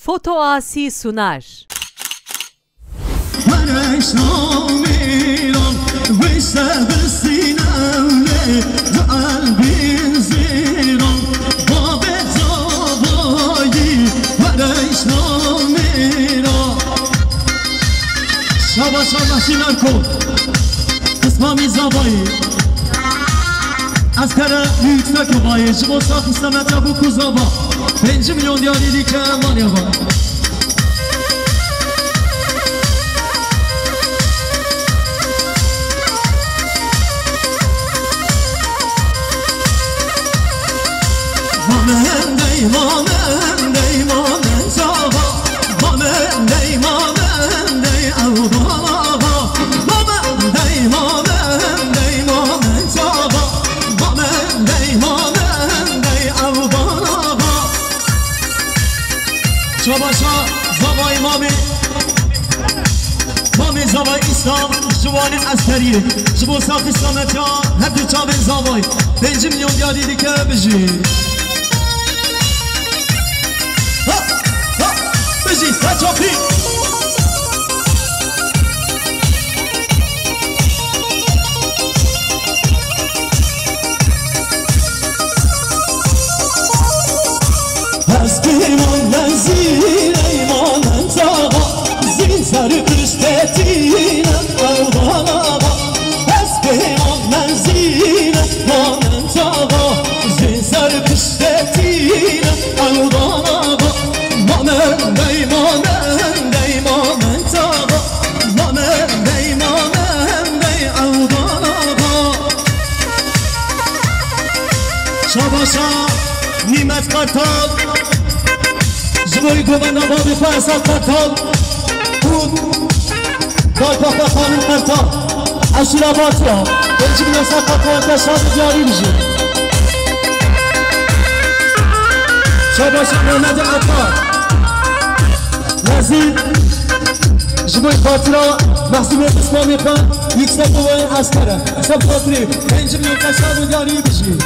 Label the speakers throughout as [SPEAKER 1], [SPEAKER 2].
[SPEAKER 1] Foto Asi sunar.
[SPEAKER 2] شاباش شینار کن قسمامی زبایی از کره yüksek obayı Jibosa kısmete bu kuzaba 5 milyon diyarili که مانی با مامن دی مامن دی مامن زابا مامن دی مامن دی اوبابا مامن دی مامن دی مامن زابا مامن دی مامن دی اوبابا شاباشا زابای مامی مامی زابای اسلام جوان عسکریه جبو ساق اسلامت یا هر دو چابن زابای 5 milyon دیاری که بجی بجی سچاپی از پیمان زیر ایمان زاغا زین سر پشتتینم اوبان آقا از پیمان زیر ایمان زاغا زین سر پشتتینم اوبان آقا مامن دی مامن دی مامن زاغا مامن دی مامن دی اوبان آقا شاباشا نیمت قرطال زبوی گوبن آبادی فرسال قرطال بود دای کافه خانم قرطال اشیر آباد را 5 milyon قرطال تشاد دیاری بشید شاباشا محمد عطار نزید زبوی خاطرا محسوم اسلامی خان yüksek obayı askere سب خاطری 5 milyon تشاد دیاری بشید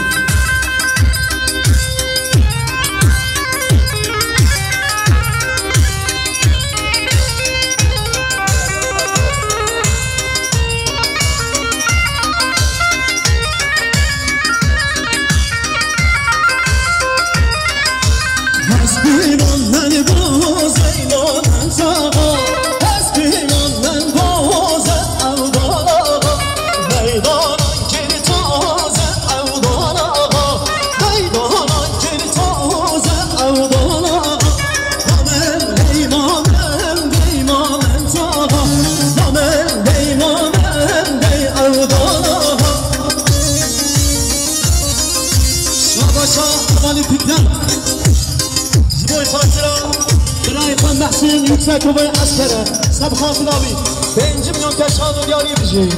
[SPEAKER 2] yüksek obayı askere sab خاطرابی 5 milyon تشاد دیاری بشی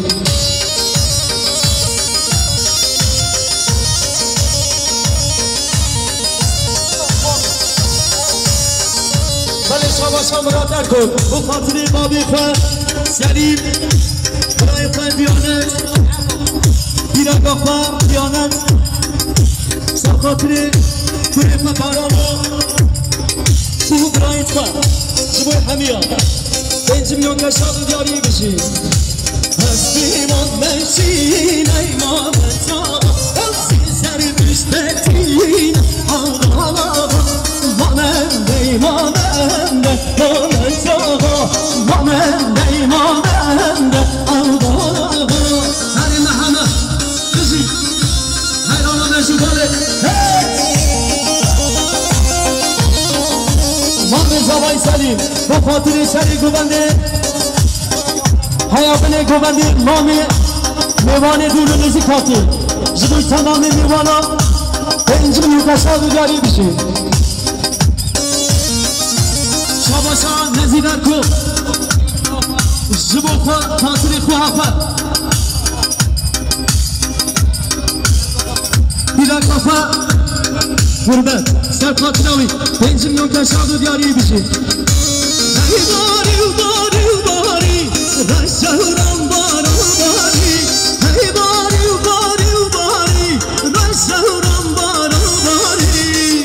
[SPEAKER 2] بله شاباشا مرادر کن bu خاطری بابی خواهد سلیم برای خواهد دیانت بیرگاه خواهد دیانت سب خاطری گریف پارامو bu برای خواهد زبوی همیا 5 milyon تشاد دیاری بشی از بیمان منشین ایمان زاغا از سر پشتتین آقا مامن دی مامن دی مامن زاغا مامن دی مامن دی آقا هر محمد کشی حیرانا نشو داره مامن زبای سلیم با خاطر سری گوبنده حیابن گوبنده مامی میوان دور نزی کاتی زبوی تمام میوانا 5 milyon تشاد دیاری بشی شاباشا نزیدر کو زبو خاطر خواه بیدر کافا غربت سر خاطراوی 5 milyon تشاد دیاری بشی باری باری باری رشهرم بارو باری باری باری باری رشهرم بارو باری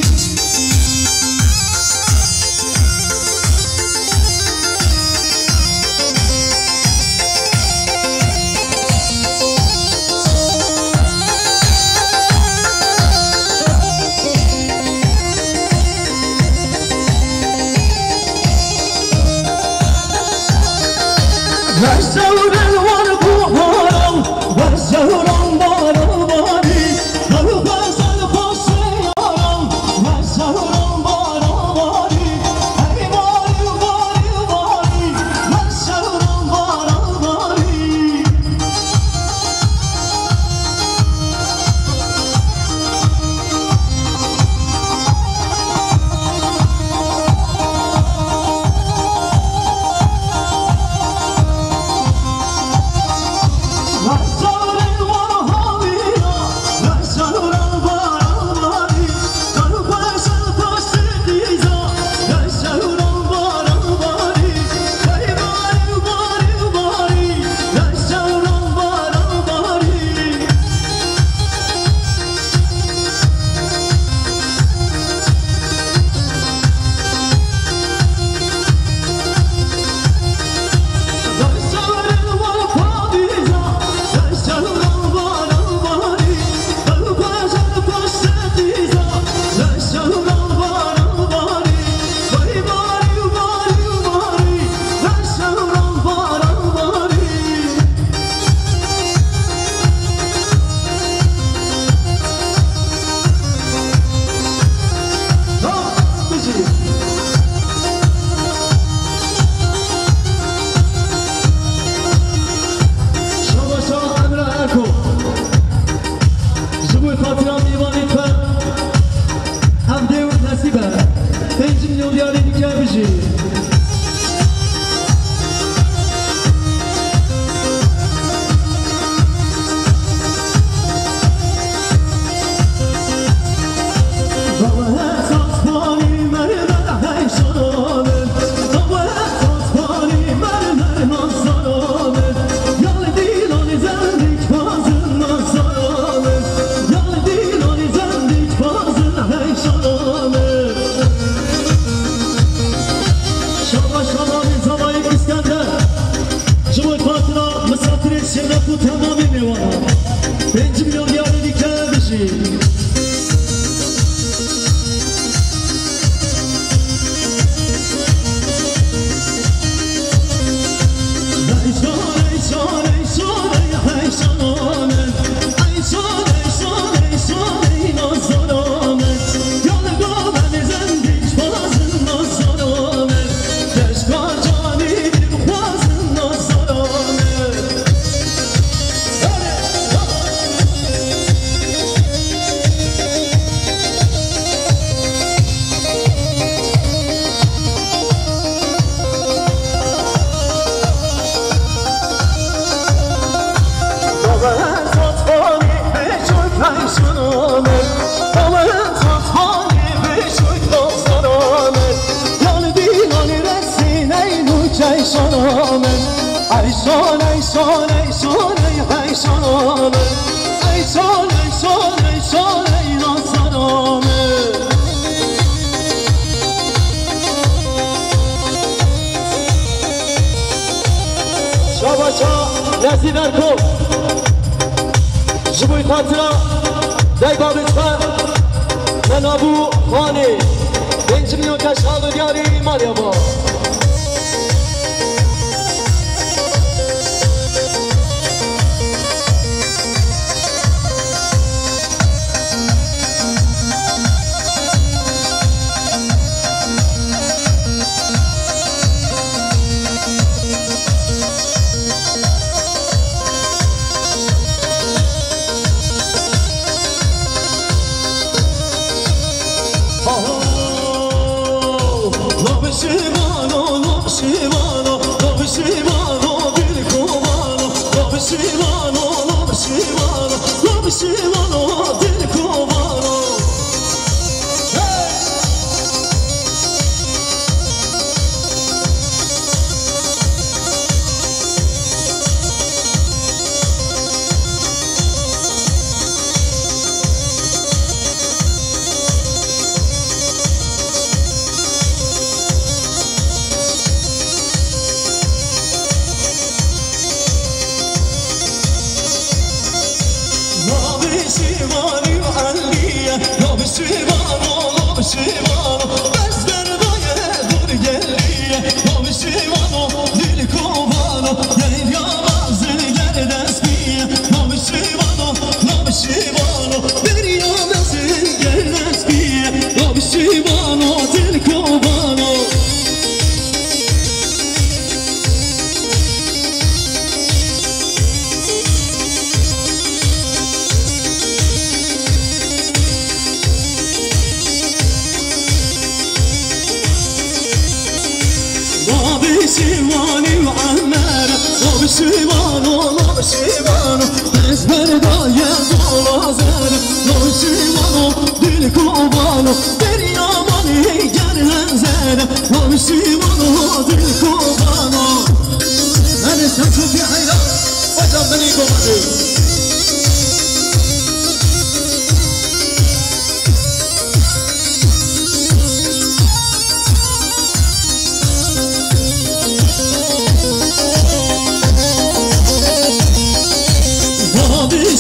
[SPEAKER 2] نزیدن کو جبوی خاطرا دای بابتفا ننابو خانه 5 میلیون کشال دیاری ماریا با شیوانی و عمر آب شیوانو آب شیوانو دزبر دای دولازر آب شیوانو دل کوبانو دریامانی گر هنزر آب شیوانو دل کوبانو من سمتو فی حیران وجب منی گمده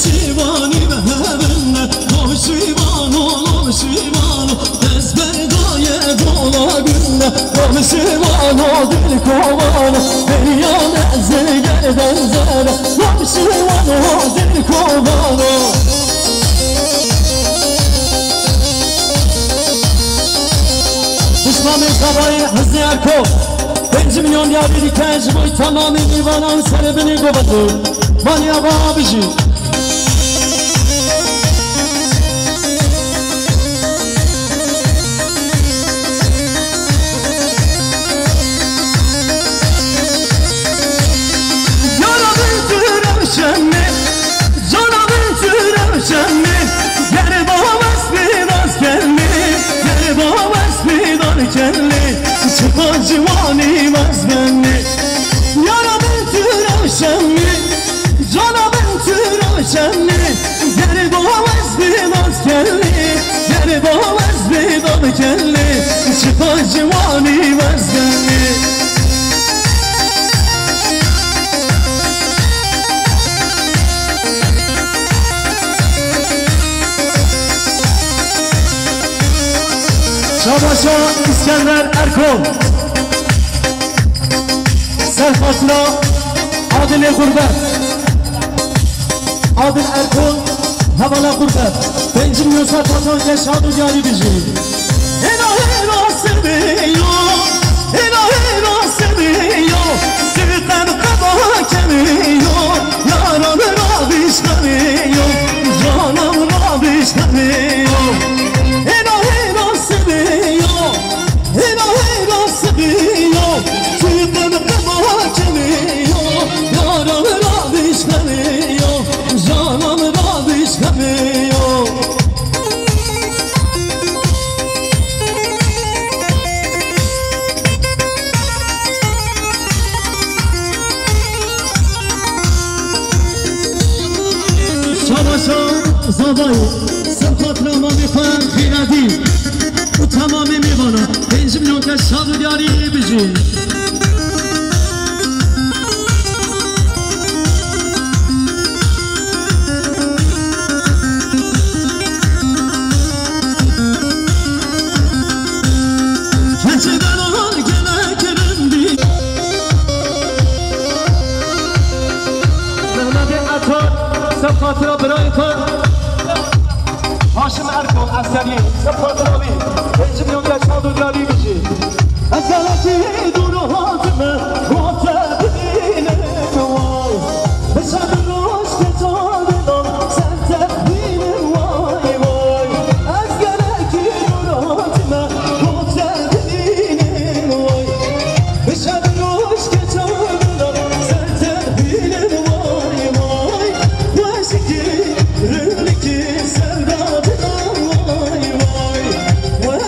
[SPEAKER 2] شیوانی به هبنه آب شیوانو آب شیوانو دزبر دای دولا گنه آب شیوانو دل کوبانو دریان زگردن زره آب شیوانو دل کوبانو دشمن سرای حزی ارکو 5 milyon yavri kenci boy tamamı divanan serebini kovadı Manya babici çıkan civani mezbenli Yara binti ravşenli Cana binti ravşenli Geri doğmaz bir askerli Geri doğmaz bir askerli çıkan civani mezbenli Şabaşa İskender Erkol Serfatla Adil Gurbet Adil Erkol Havala Gurbet 5 milyon serfatla Yaşadı Yari Bici İlahi Rasibiyo İlahi Rasibiyo Sütten kaba kemiyo Yaran Rabiş kemiyo Canım Rabiş kemiyo İlahi Rasibiyo İlahi Rasibiyo Sütten kaba kemiyo Yaran Rabiş kemiyo Canım Rabiş kemiyo Zadayı, Sırpat Ramami Khan Khiradi Bu tamamı mivana 5 milyon ke şadı yari bici Keçeden olan gene kerendi Mehmet Atar Sırpat Ramami Khan Haşim Erkol Asgari Sırpat Ramami 5 milyon ke şadı yari bici Ezeleki duru hatime Muhtedine vay Beşer roş keçadından Sen tebdinin vay vay Ezeleki duru hatime Muhtedine vay Beşer roş keçadından Sen tebdinin vay vay Bu eşiki ründeki sevdadan vay vay Bu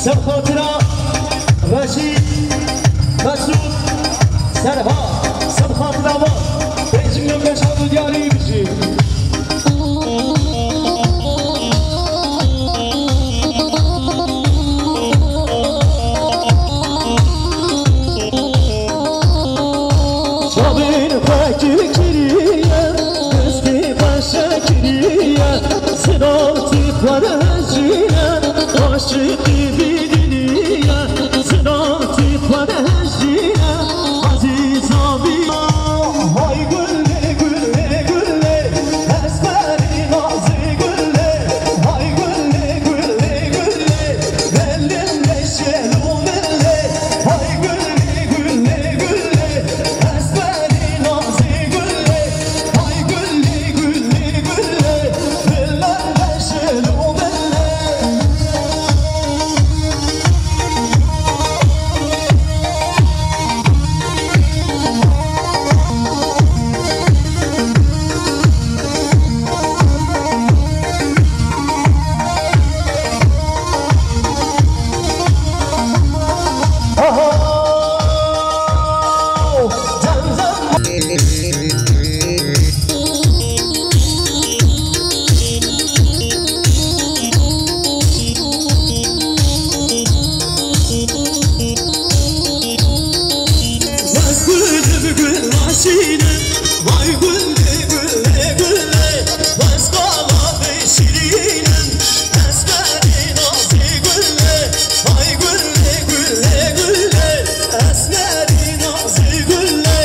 [SPEAKER 2] سب خاطرة رشید مسعود سرها سب خاطرة ما 5 میلیون کشان دیاری بشی شابین فکر کریه دستی بشه کریه سناتی خورجیه عاشقی بیدینیه سناتی خورجیه عزیزا بیا های گله گله گله اسمری نازی گله های گله گله گله بلیم نشلو مله های گله گله گله اسمری نازی گله های گله گله گله بلیم نشلو مله Vay gülle gülle gülle Vazgala beşirinem Esmeri nazi gülle Vay gülle gülle gülle Esmeri nazi gülle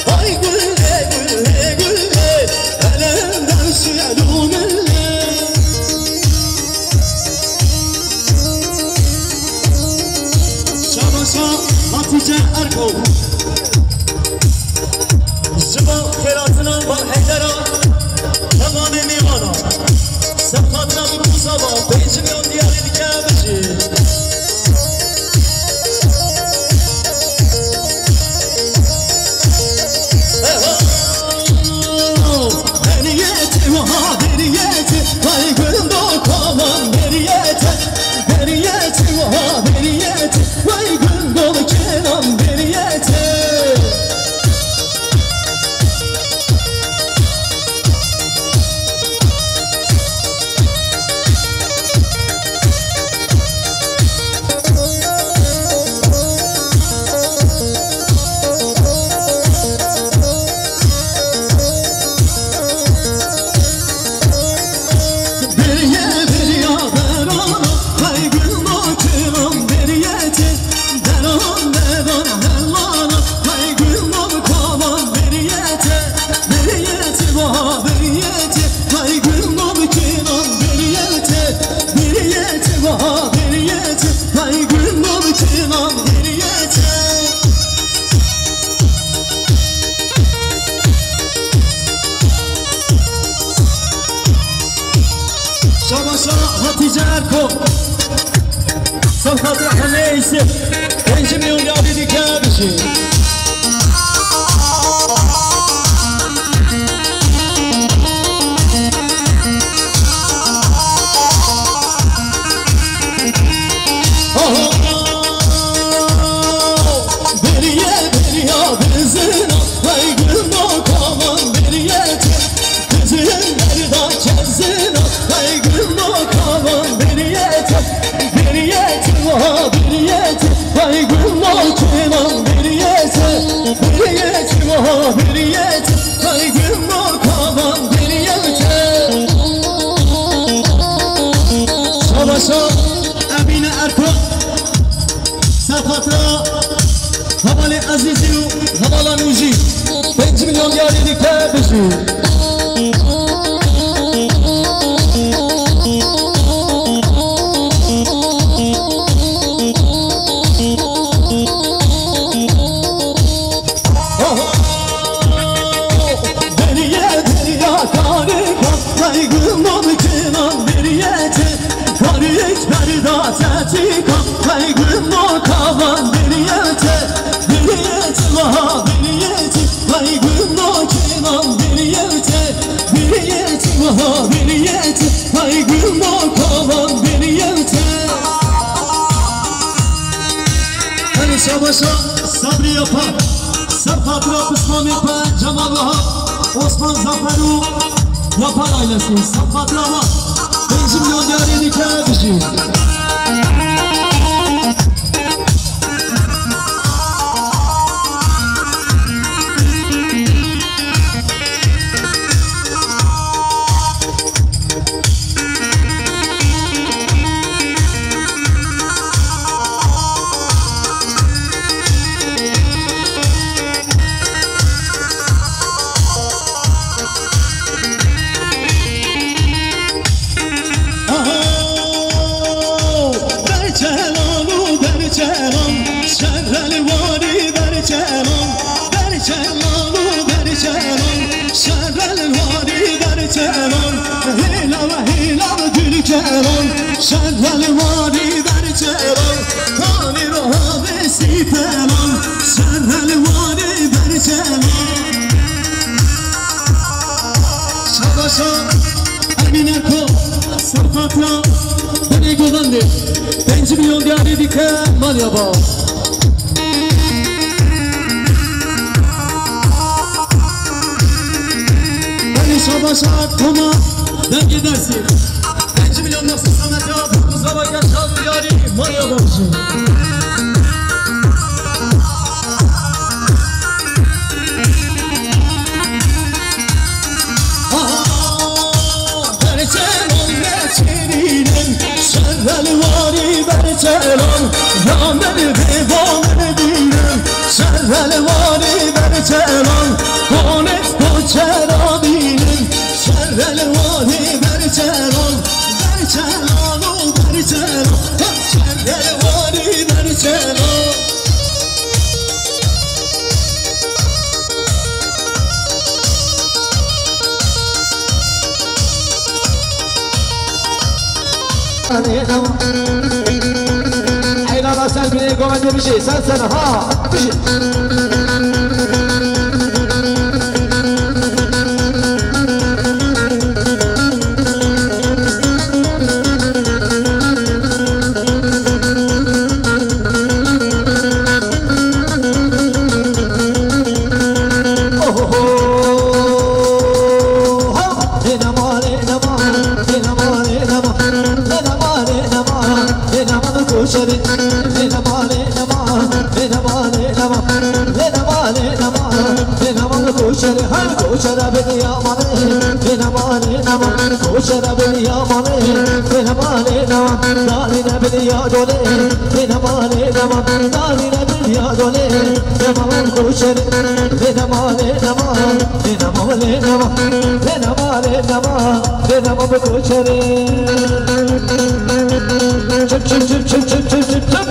[SPEAKER 2] Vay gülle gülle gülle Elimden şelum elle Şabaşa Hatice Erkol شما خیراتنا با حیدرا تمام میوانا سبخاتنا بکوسا با 5 میلیون دیاری دیگه بشی برiyeti vaha beriyeti vay gülüm dokaman beriyeti beriyeti vaha beriyeti vay gülüm dolu kenan beriyeti شباشا Hatice Erkol Son kadra neyse 5 milyon yadi dike bir şey Beriye beriye bezina Vay gülüm dokaman beriyeti Kızın nerede kezina Vay gülüm dokaman beriyeti Beriyeti vaha beriyeti Vay gülüm dokaman beriyeti Beriyeti vaha beriyeti Vay gülüm dokaman beriyeti Şabaşa Emine Erkol Sefatra Havale Aziz'i Havala Nuji 5 milyon yadi dike bişi Vay gülüm o kavan beriyete Beriyete vaha beriyete Vay gülüm o kenan beriyete شاباشا صبری پا سب خاطرها بسلامی پا جمال ها عثمان زفرو و پا آیلسی سب خاطرها ها 5 میلیون دیاری دیگه بشید شهر الواری در جران خانی رو حافظی تلان شهر الواری در جران شباشا امین اکو سرفاتنا بنی گوزنده 5 میلیون دیاری دیگه مالیا با بنی شباشا کما دنگی درسی 5 میلیون نفس سنت یا بروزا و گشتال و یاری مالیا باشیم در جلال نچینیم شهر الواری در جلال رامن دیوان دینم شهر الواری در جلال خانت تو چرا بینم شهر الواری در جلال جلالو در جلال شهرواری در جلال اینا راستن بینه گوانده بشه سن ها بشه Koşara beni yamane, benamane nama. Koşara beni yamane, benamane nama. Daline beni yadole, benamane nama. Daline beni yadole, benamane koşara, benamane nama, benamane nama, benamane nama, benamane koşara. Çıp çıp çıp çıp çıp çıp çıp çıp.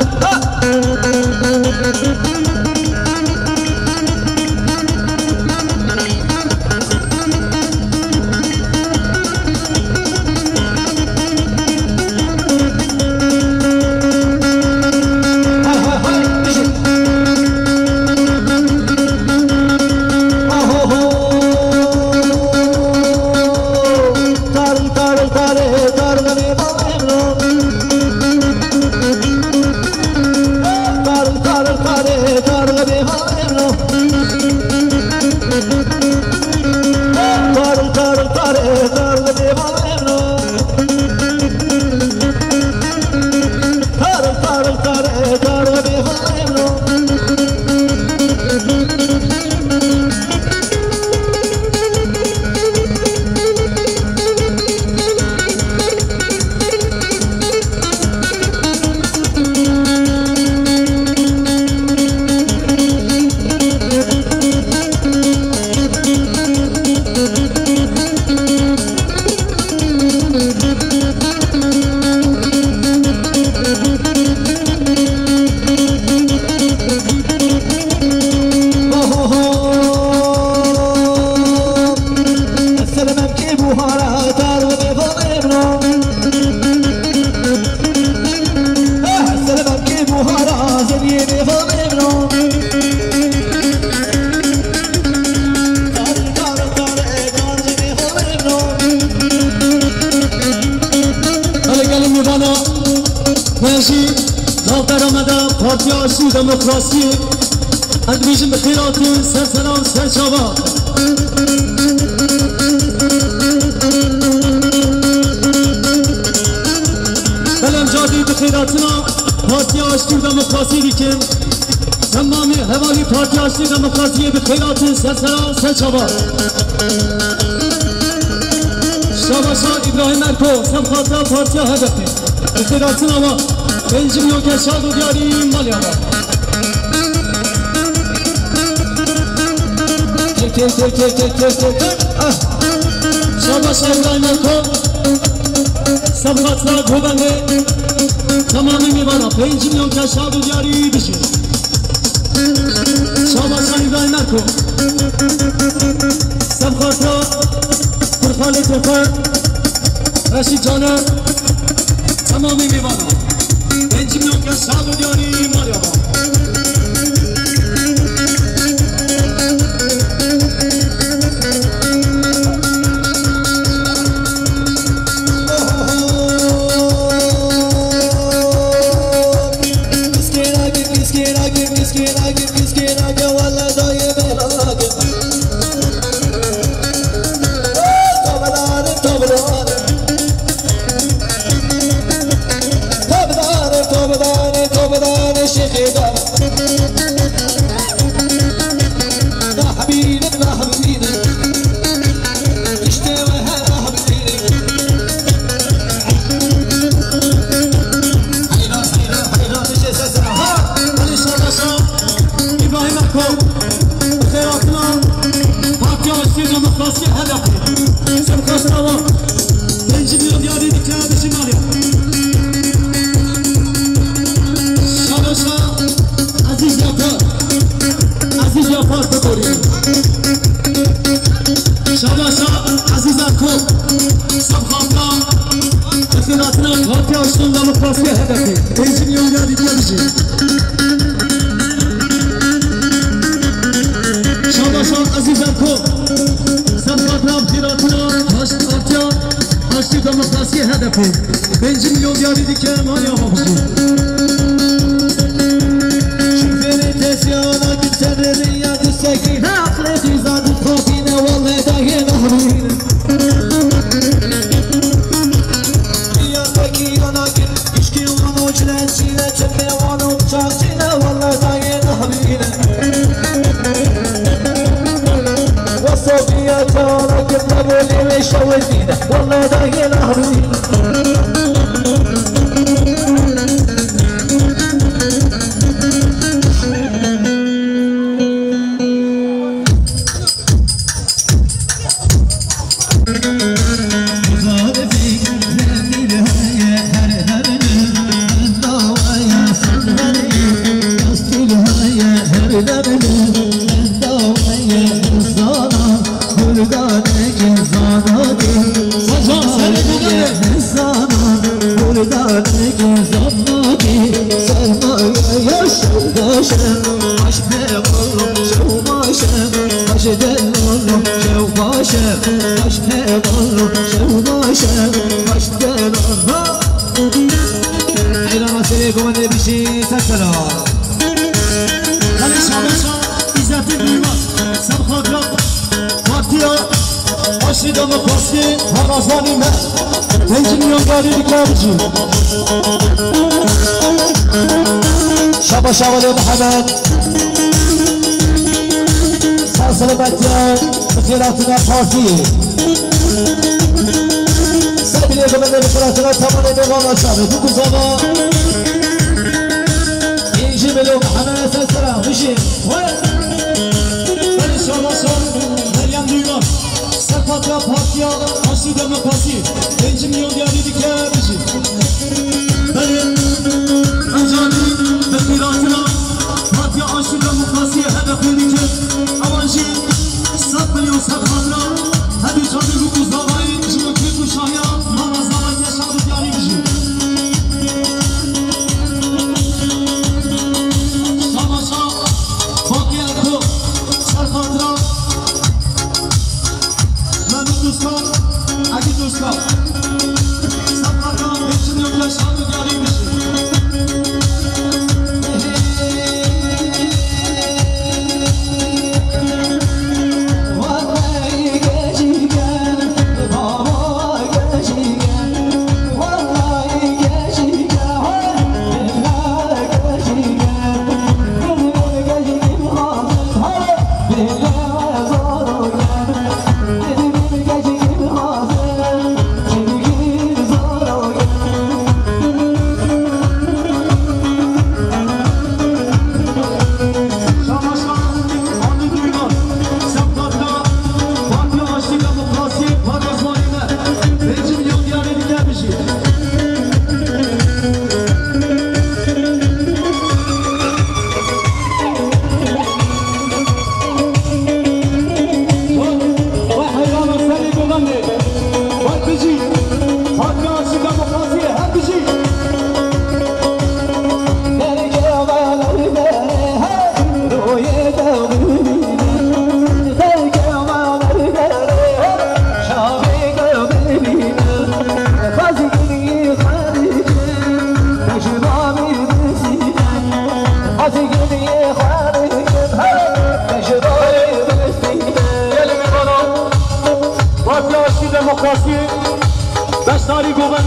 [SPEAKER 2] خواب در آمده پارتی آشتی دموکراسی اندویژن به خیرات سرسلام سرچاوا بلم جادی به خیراتنا پارتی آشتی دموکراسی دیکن تمامی حوالی پارتی آشتی دموکراسی به خیرات سرسلام سرچاوا شاباشا ابراهیم مرکو سمخاطر پارتی هدفه به خیراتنا ما 5 میلیون که شاد و دیاری مالی آما شاباشا ابراهیم مرکو سمخاطر گوبنده تمامی میبانا 5 میلیون که شاد و دیاری بشه شاباشا ابراهیم مرکو سمخاطر پرخالی تفر رشید جانه تمامی میبانا 5 میلیون که شاد و دیاری مالی آقا شاباشا ولي محمد سلسلة باتيان بخيراتنا بارتي سبيل يقوم من بخيراتنا تماما بغانا شابه دوكو زمان يجي مليون محمد سلسلة ويجي بلي شاباشا مريم ديوان سلفاتنا بارتيان عشري دموكراسي 5 milyon دياري ديكا بيجي بلي انجاني بخيراتنا بارتي عشري دموكراسي هدفي ديكا اوانجي 100 milyon سلفاتنا هدي جاني دوكو زمان جمعكي كوشايا ماما زمان يشعر دياري بيجي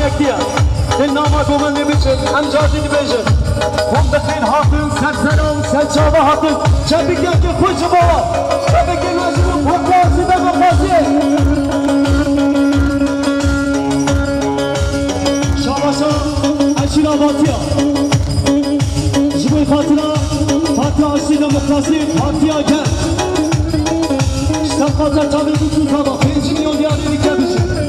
[SPEAKER 2] مبارکیه این نامه گومن نمیشن امجادی نمیشن هم بخیر حاکم سرسرم سرچاوه حاکم چه بگم که خوش بابا چه بگم وزیرم حکاسی بگم خاصیه شاباشا اشیر آباتیه جبوی خاطره فاتحه اشیر مختصی فاتحه کرد شتاب خاطر تابی بکن کابا 5 میلیون دیاری دیگه بشه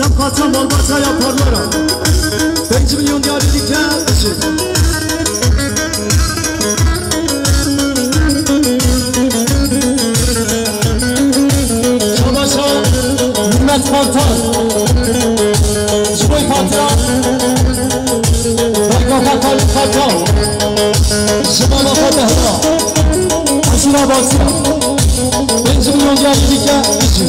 [SPEAKER 1] Sab kaçan olmasa yaparlar. 5 milyon yarı diker.
[SPEAKER 2] عباسی 5 میلیون گردی دیگه بشی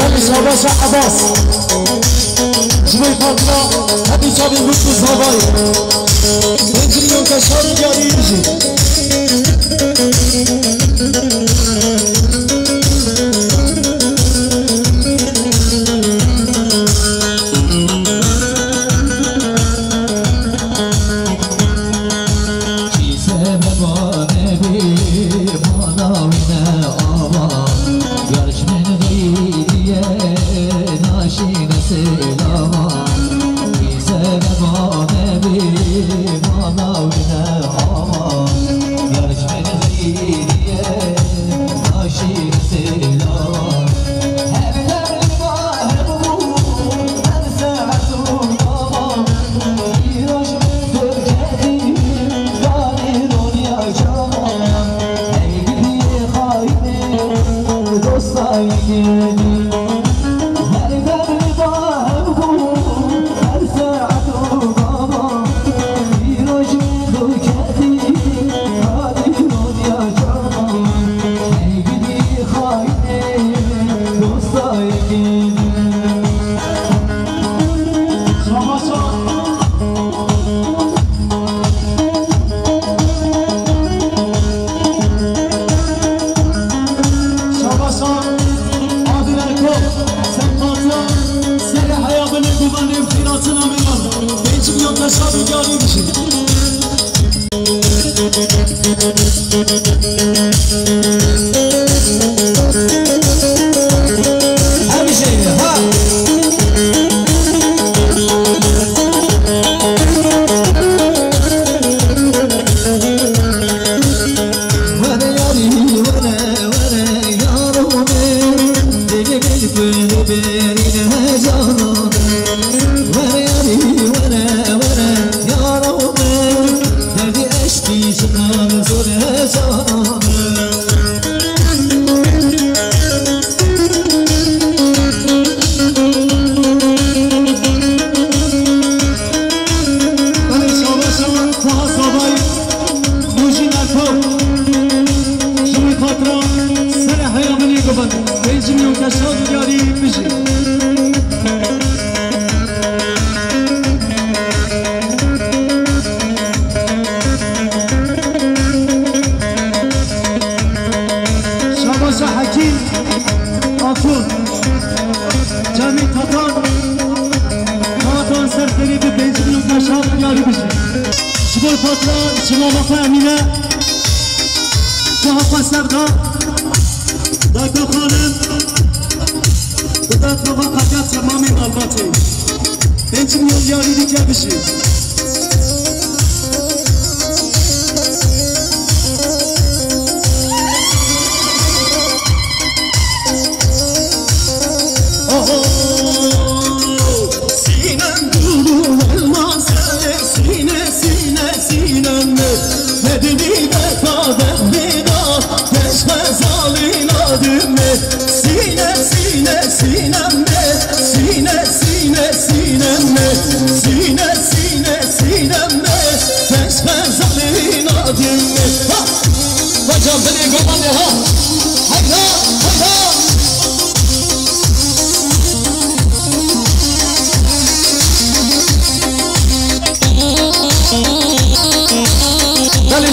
[SPEAKER 2] ولی شاباش عباس جوی پاتلا همی چابین بود تو زابایی 5 میلیون کشاری گردی بشی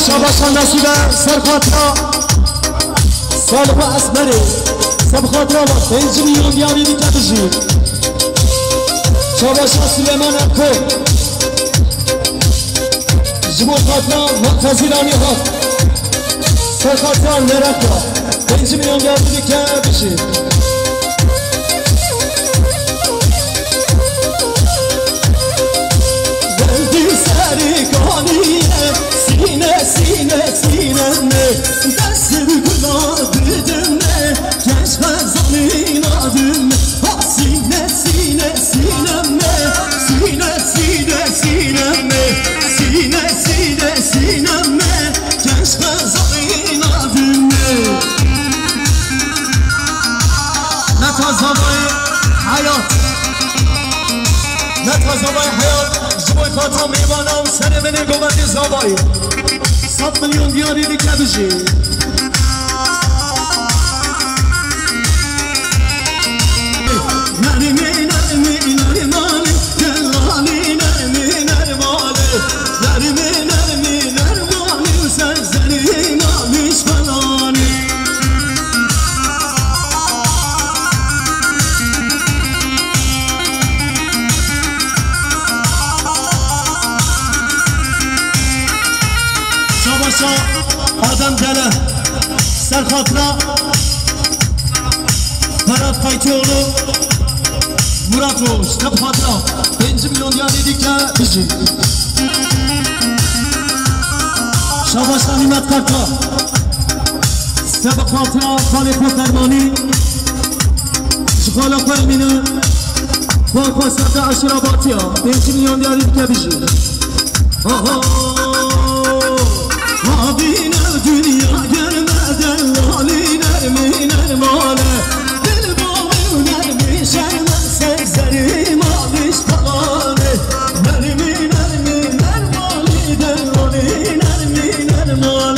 [SPEAKER 1] شاباشان نصیبه سر خاطرا صالح اسمری سب خاطرا و 5 میلیون یاری دیگه بشی شاباشان سلیمان اکو جمع خاطرا منتظرانی ها سر خاطرا نرکا 5 میلیون یاری دیگه بشی بندی سری کانیه سینه سینه سینمه دست گلا بدمه کشف زمین آدمه سینه سینه سینمه سینه سینه سینمه سینه سینه سینمه کشف زمین آدمه نتازمای حیات نتازمای حیات جوی خاطر میبانم سر من گوبت زابایی
[SPEAKER 2] 100 milyon diyari dike bişi Nermi nermi nermani Kellani nermi nermani Nermi nermi nermani Sezlerim almış falani Şabaşa Adem Dele Serhat'la Ferhat Kaytıoğlu Murat Roş, Kapatla 5 milyon diyari dike bişi Şabaşa Nimet Karta Sebekatla Kalipo Termani Şikala Kalmini Bako Serde Aşirabatya 5 milyon diyari dike bişi Abine dünya gelmeden Lali nermi nermane Dil bağım nermi şerme Sezlerim alış kalane Nermi nermi nermani Lali nermi nermane